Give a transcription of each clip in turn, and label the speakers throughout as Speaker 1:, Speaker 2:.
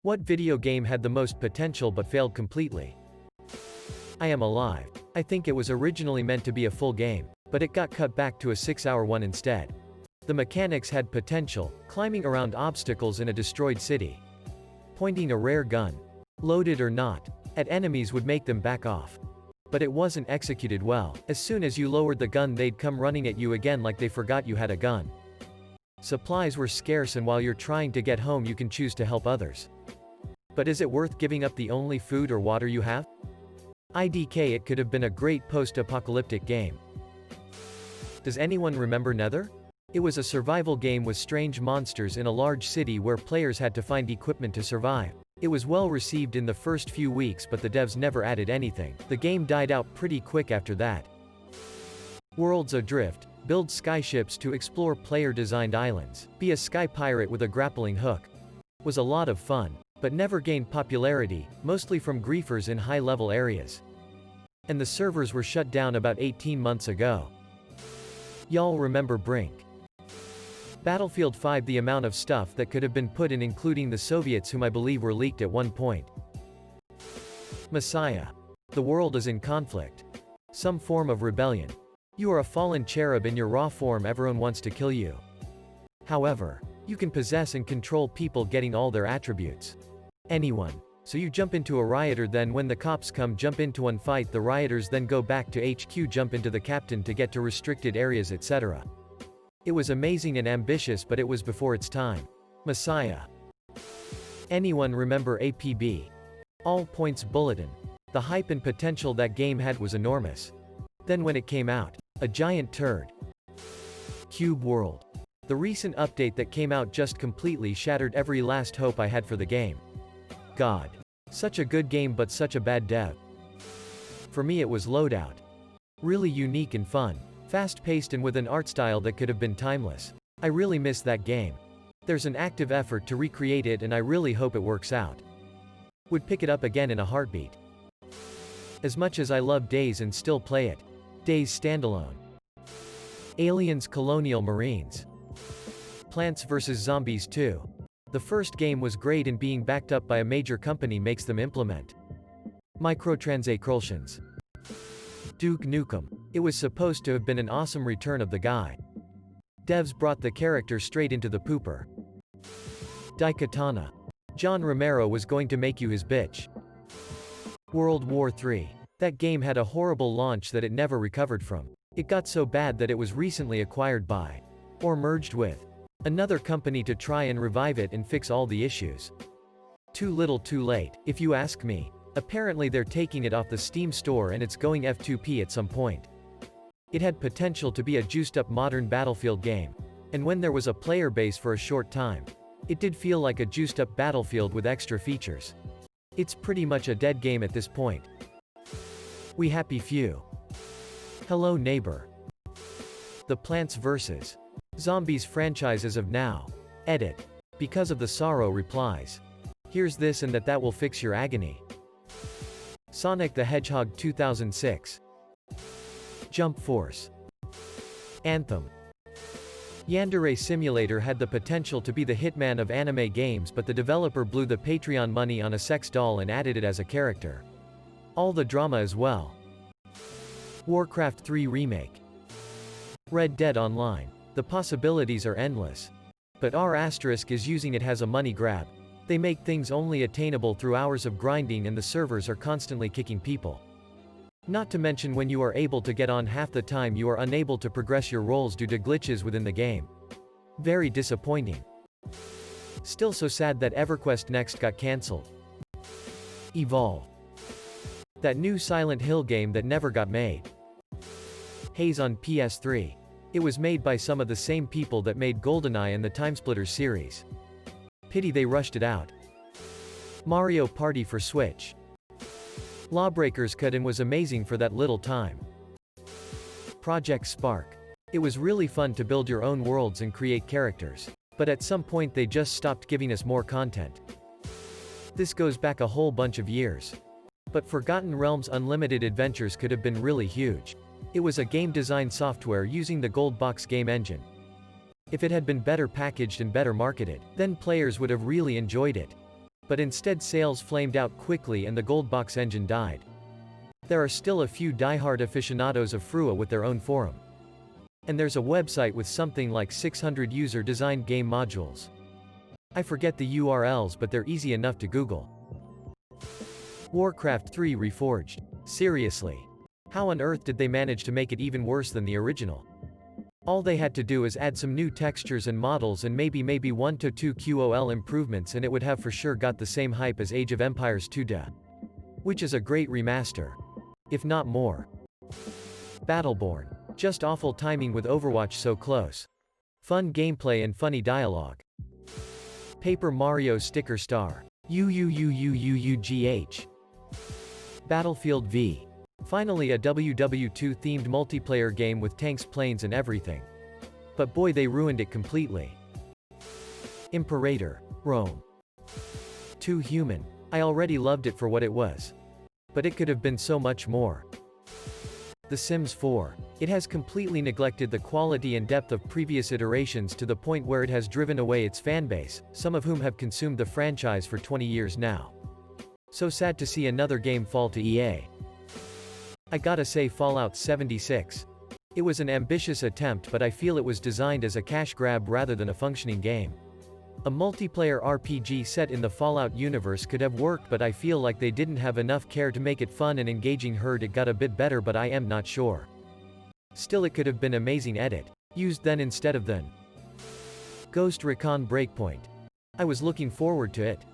Speaker 1: What video game had the most potential but failed completely? I Am Alive. I think it was originally meant to be a full game, but it got cut back to a 6-hour one instead. The mechanics had potential, climbing around obstacles in a destroyed city. Pointing a rare gun, loaded or not, at enemies would make them back off. But it wasn't executed well. As soon as you lowered the gun, they'd come running at you again like they forgot you had a gun. Supplies were scarce, and while you're trying to get home you can choose to help others. But is it worth giving up the only food or water you have? IDK, it could have been a great post-apocalyptic game. Does anyone remember Nether? It was a survival game with strange monsters in a large city where players had to find equipment to survive. It was well received in the first few weeks, but the devs never added anything. The game died out pretty quick after that. Worlds Adrift. Build skyships to explore player-designed islands. Be a sky pirate with a grappling hook. Was a lot of fun, but never gained popularity, mostly from griefers in high-level areas. And the servers were shut down about 18 months ago. Y'all remember Brink? Battlefield 5. The amount of stuff that could have been put in, including the Soviets, whom I believe were leaked at one point. Messiah. The world is in conflict. Some form of rebellion. You are a fallen cherub in your raw form. Everyone wants to kill you. However, you can possess and control people, getting all their attributes. Anyone. So you jump into a rioter, then when the cops come, jump into one, fight the rioters, then go back to HQ, jump into the captain to get to restricted areas, etc. It was amazing and ambitious, but it was before its time. Messiah. Anyone remember APB? All Points Bulletin. The hype and potential that game had was enormous. Then when it came out, a giant turd. Cube World. The recent update that came out just completely shattered every last hope I had for the game. God. Such a good game but such a bad dev. For me it was Loadout. Really unique and fun. Fast-paced and with an art style that could have been timeless. I really miss that game. There's an active effort to recreate it and I really hope it works out. Would pick it up again in a heartbeat. As much as I love Days and still play it. Days standalone. Aliens Colonial Marines. Plants vs. Zombies 2. The first game was great and being backed up by a major company makes them implement microtransactions. Duke Nukem. It was supposed to have been an awesome return of the guy. Devs brought the character straight into the pooper. Daikatana. John Romero was going to make you his bitch. World War III. That game had a horrible launch that it never recovered from. It got so bad that it was recently acquired by, or merged with, another company to try and revive it and fix all the issues. Too little too late, if you ask me. Apparently they're taking it off the Steam store and it's going F2P at some point. It had potential to be a juiced-up modern Battlefield game. And when there was a player base for a short time, it did feel like a juiced-up Battlefield with extra features. It's pretty much a dead game at this point. We Happy Few. Hello Neighbor. The Plants vs. Zombies franchise as of now. Edit. Because of the sorrow replies. Here's this and that will fix your agony. Sonic the Hedgehog 2006. Jump Force. Anthem. Yandere Simulator had the potential to be the Hitman of anime games, but the developer blew the Patreon money on a sex doll and added it as a character. All the drama as well. Warcraft 3 Remake. Red Dead Online. The possibilities are endless. But R** is using it as a money grab. They make things only attainable through hours of grinding and the servers are constantly kicking people. Not to mention when you are able to get on half the time you are unable to progress your roles due to glitches within the game. Very disappointing. Still so sad that EverQuest Next got cancelled. Evolve. That new Silent Hill game that never got made. Haze on PS3. It was made by some of the same people that made GoldenEye and the Timesplitters series. Pity they rushed it out. Mario Party for Switch. Lawbreakers cut in was amazing for that little time. Project Spark. It was really fun to build your own worlds and create characters. But at some point they just stopped giving us more content. This goes back a whole bunch of years. But Forgotten Realms Unlimited Adventures could have been really huge. It was a game design software using the Gold Box game engine. If it had been better packaged and better marketed, then players would have really enjoyed it. But instead sales flamed out quickly and the gold box engine died. There are still a few die-hard aficionados of Frua with their own forum. And there's a website with something like 600 user-designed game modules. I forget the URLs, but they're easy enough to Google. Warcraft 3 Reforged. Seriously. How on earth did they manage to make it even worse than the original? All they had to do is add some new textures and models and maybe 1 to 2 QoL improvements and it would have for sure got the same hype as Age of Empires 2, which is a great remaster. If not more. Battleborn. Just awful timing with Overwatch so close. Fun gameplay and funny dialogue. Paper Mario Sticker Star. UUUUUUGH. Battlefield V. Finally a WW2 themed multiplayer game with tanks, planes and everything. But boy, they ruined it completely. Imperator. Rome. Too human. I already loved it for what it was. But it could have been so much more. The Sims 4. It has completely neglected the quality and depth of previous iterations to the point where it has driven away its fanbase, some of whom have consumed the franchise for 20 years now. So sad to see another game fall to EA. I gotta say Fallout 76. It was an ambitious attempt, but I feel it was designed as a cash grab rather than a functioning game. A multiplayer RPG set in the Fallout universe could have worked, but I feel like they didn't have enough care to make it fun and engaging. Heard it got a bit better, but I am not sure. Still, it could have been amazing edit. Used then instead of then. Ghost Recon Breakpoint. I was looking forward to it.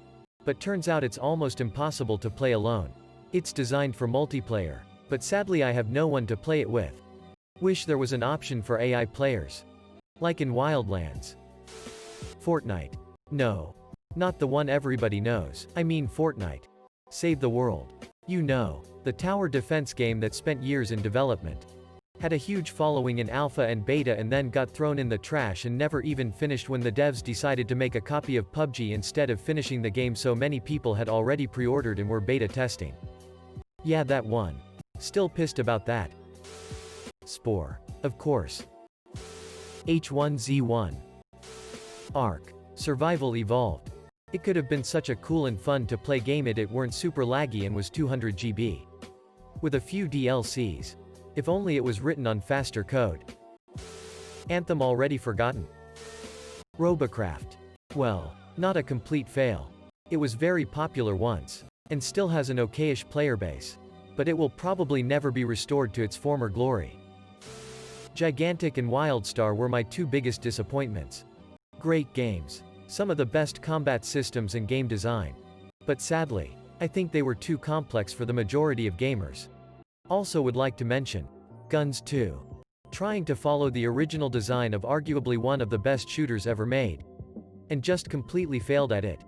Speaker 1: But turns out it's almost impossible to play alone. It's designed for multiplayer. But sadly I have no one to play it with. Wish there was an option for AI players. Like in Wildlands. Fortnite. No. Not the one everybody knows, I mean Fortnite. Save the World. You know, the tower defense game that spent years in development. Had a huge following in alpha and beta and then got thrown in the trash and never even finished when the devs decided to make a copy of PUBG instead of finishing the game, so many people had already pre-ordered and were beta testing. Yeah, that one. Still pissed about that. Spore. Of course. H1Z1. Ark. Survival Evolved. It could have been such a cool and fun to play game if it weren't super laggy and was 200 GB. With a few DLCs. If only it was written on faster code. Anthem already forgotten. Robocraft. Well, not a complete fail. It was very popular once. And still has an okayish player base. But it will probably never be restored to its former glory. Gigantic and Wildstar were my two biggest disappointments. Great games. Some of the best combat systems and game design. But sadly, I think they were too complex for the majority of gamers. Also would like to mention Guns 2. Trying to follow the original design of arguably one of the best shooters ever made. And just completely failed at it.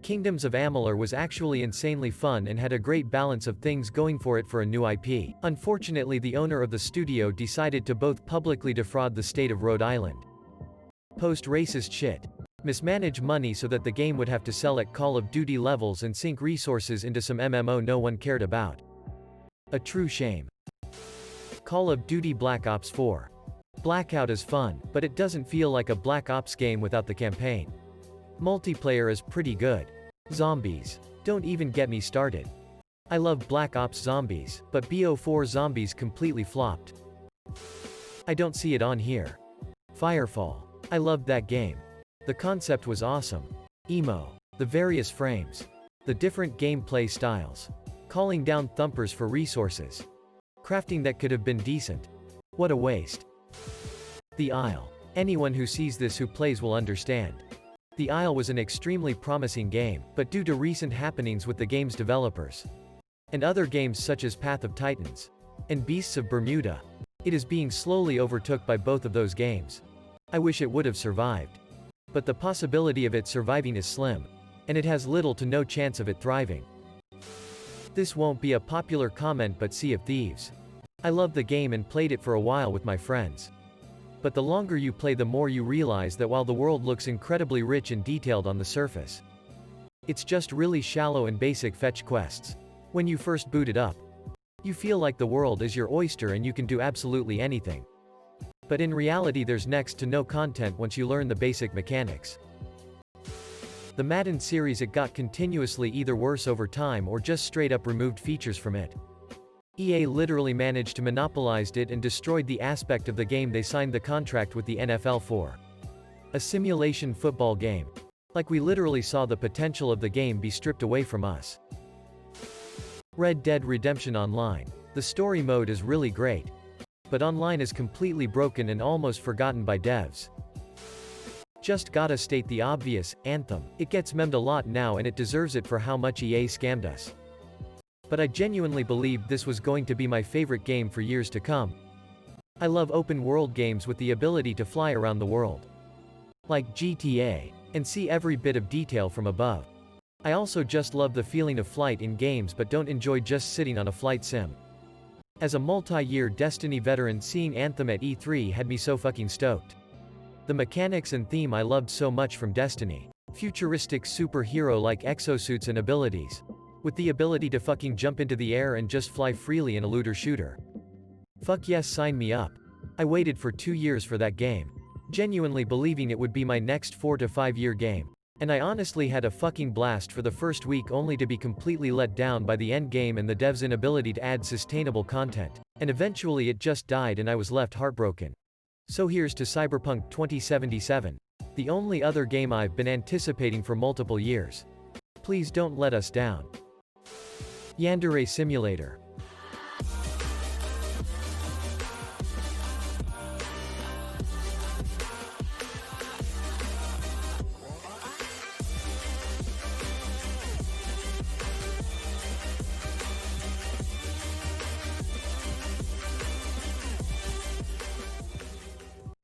Speaker 1: Kingdoms of Amalur was actually insanely fun and had a great balance of things going for it for a new IP. Unfortunately, the owner of the studio decided to both publicly defraud the state of Rhode Island. Post racist shit. Mismanage money so that the game would have to sell at Call of Duty levels and sink resources into some MMO no one cared about. A true shame. Call of Duty Black Ops 4. Blackout is fun, but it doesn't feel like a Black Ops game without the campaign. Multiplayer is pretty good. Zombies. Don't even get me started. I love Black Ops Zombies, but BO4 Zombies completely flopped. I don't see it on here. Firefall. I loved that game. The concept was awesome. Emo. The various frames. The different gameplay styles. Calling down thumpers for resources. Crafting that could have been decent. What a waste. The Isle. Anyone who sees this who plays will understand. The Isle was an extremely promising game, but due to recent happenings with the game's developers, and other games such as Path of Titans, and Beasts of Bermuda, it is being slowly overtook by both of those games. I wish it would have survived. But the possibility of it surviving is slim, and it has little to no chance of it thriving. This won't be a popular comment, but Sea of Thieves. I loved the game and played it for a while with my friends. But the longer you play, the more you realize that while the world looks incredibly rich and detailed on the surface, it's just really shallow and basic fetch quests. When you first boot it up, you feel like the world is your oyster and you can do absolutely anything. But in reality there's next to no content once you learn the basic mechanics. The Madden series, it got continuously either worse over time or just straight up removed features from it. EA literally managed to monopolize it and destroyed the aspect of the game they signed the contract with the NFL for. A simulation football game. Like we literally saw the potential of the game be stripped away from us. Red Dead Redemption Online. The story mode is really great. But online is completely broken and almost forgotten by devs. Just gotta state the obvious, Anthem. It gets memed a lot now and it deserves it for how much EA scammed us. But I genuinely believed this was going to be my favorite game for years to come. I love open world games with the ability to fly around the world. Like GTA. And see every bit of detail from above. I also just love the feeling of flight in games but don't enjoy just sitting on a flight sim. As a multi-year Destiny veteran, seeing Anthem at E3 had me so fucking stoked. The mechanics and theme I loved so much from Destiny. Futuristic superhero-like exosuits and abilities. With the ability to fucking jump into the air and just fly freely in a looter shooter. Fuck yes, sign me up. I waited for 2 years for that game. Genuinely believing it would be my next 4 to 5 year game. And I honestly had a fucking blast for the first week, only to be completely let down by the end game and the devs' inability to add sustainable content. And eventually it just died and I was left heartbroken. So here's to Cyberpunk 2077. The only other game I've been anticipating for multiple years. Please don't let us down. Yandere Simulator.